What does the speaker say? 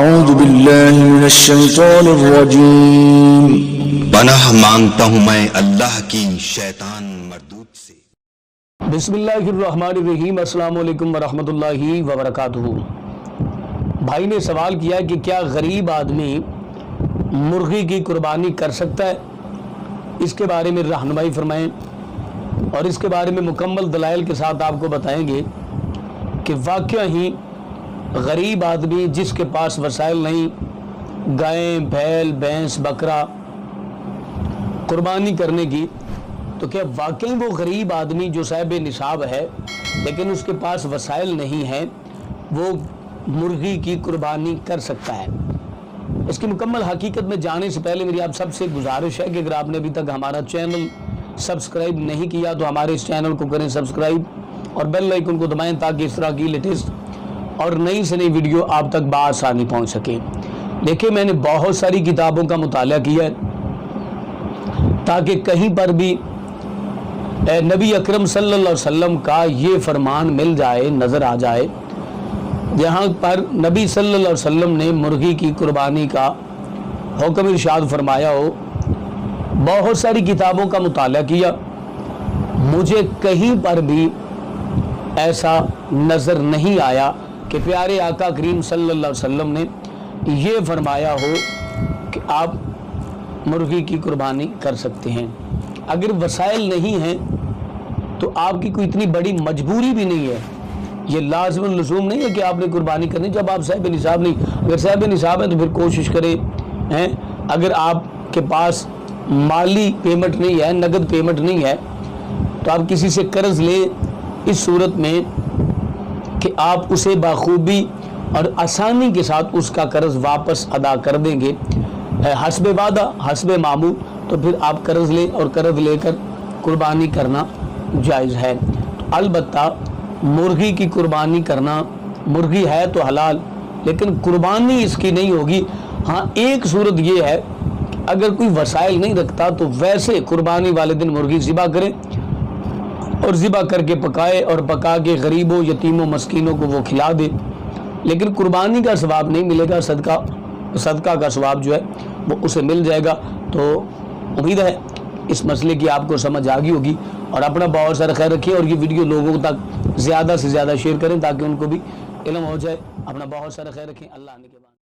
اعوذ باللہ من الشیطان الرجیم۔ پناہ مانگتا ہوں میں اللہ کی شیطان مردود سے۔ بسم اللہ الرحمن الرحیم۔ السلام علیکم ورحمۃ اللہ وبرکاتہ۔ بھائی نے سوال کیا کہ کیا غریب آدمی مرغی کی قربانی کر سکتا ہے؟ اس کے بارے میں رہنمائی فرمائیں اور اس کے بارے میں مکمل دلائل کے ساتھ آپ کو بتائیں گے کہ واقعہ ہی غریب آدمی جس کے پاس وسائل نہیں، گائیں، بھیل، بھینس، بکرا قربانی کرنے کی، تو کیا واقعی وہ غریب آدمی جو صاحب نصاب ہے لیکن اس کے پاس وسائل نہیں ہیں وہ مرغی کی قربانی کر سکتا ہے؟ اس کی مکمل حقیقت میں جانے سے پہلے میری آپ سب سے گزارش ہے کہ اگر آپ نے ابھی تک ہمارا چینل سبسکرائب نہیں کیا تو ہمارے اس چینل کو کریں سبسکرائب اور بیل آئیکن کو دبائیں تاکہ اس طرح کی لیٹسٹ اور نئی سے نئی ویڈیو آپ تک بآسانی پہنچ سکے۔ دیکھیں، میں نے بہت ساری کتابوں کا مطالعہ کیا ہے تاکہ کہیں پر بھی نبی اکرم صلی اللہ علیہ وسلم کا یہ فرمان مل جائے، نظر آ جائے جہاں پر نبی صلی اللہ علیہ وسلم نے مرغی کی قربانی کا حکم ارشاد فرمایا ہو۔ بہت ساری کتابوں کا مطالعہ کیا، مجھے کہیں پر بھی ایسا نظر نہیں آیا کہ پیارے آقا کریم صلی اللہ علیہ وسلم نے یہ فرمایا ہو کہ آپ مرغی کی قربانی کر سکتے ہیں۔ اگر وسائل نہیں ہیں تو آپ کی کوئی اتنی بڑی مجبوری بھی نہیں ہے، یہ لازم اللزوم نہیں ہے کہ آپ نے قربانی کرنی جب آپ صاحب نصاب نہیں۔ اگر صاحب نصاب ہے تو پھر کوشش کریں، اگر آپ کے پاس مالی پیمنٹ نہیں ہے، نقد پیمنٹ نہیں ہے، تو آپ کسی سے قرض لیں اس صورت میں کہ آپ اسے بخوبی اور آسانی کے ساتھ اس کا قرض واپس ادا کر دیں گے حسب وعدہ حسب معمول، تو پھر آپ قرض لیں اور قرض لے کر قربانی کرنا جائز ہے۔ البتہ مرغی کی قربانی کرنا، مرغی ہے تو حلال لیکن قربانی اس کی نہیں ہوگی۔ ہاں، ایک صورت یہ ہے کہ اگر کوئی وسائل نہیں رکھتا تو ویسے قربانی والے دن مرغی ذبح کرے اور ذبح کر کے پکائے اور پکا کے غریبوں، یتیموں، مسکینوں کو وہ کھلا دے، لیکن قربانی کا ثواب نہیں ملے گا، صدقہ کا ثواب جو ہے وہ اسے مل جائے گا۔ تو امید ہے اس مسئلے کی آپ کو سمجھ آ گئی ہوگی، اور اپنا بہت سارا خیال رکھیں اور یہ ویڈیو لوگوں تک زیادہ سے زیادہ شیئر کریں تاکہ ان کو بھی علم ہو جائے۔ اپنا بہت سارا خیال رکھیں۔ اللہ آنے کے بعد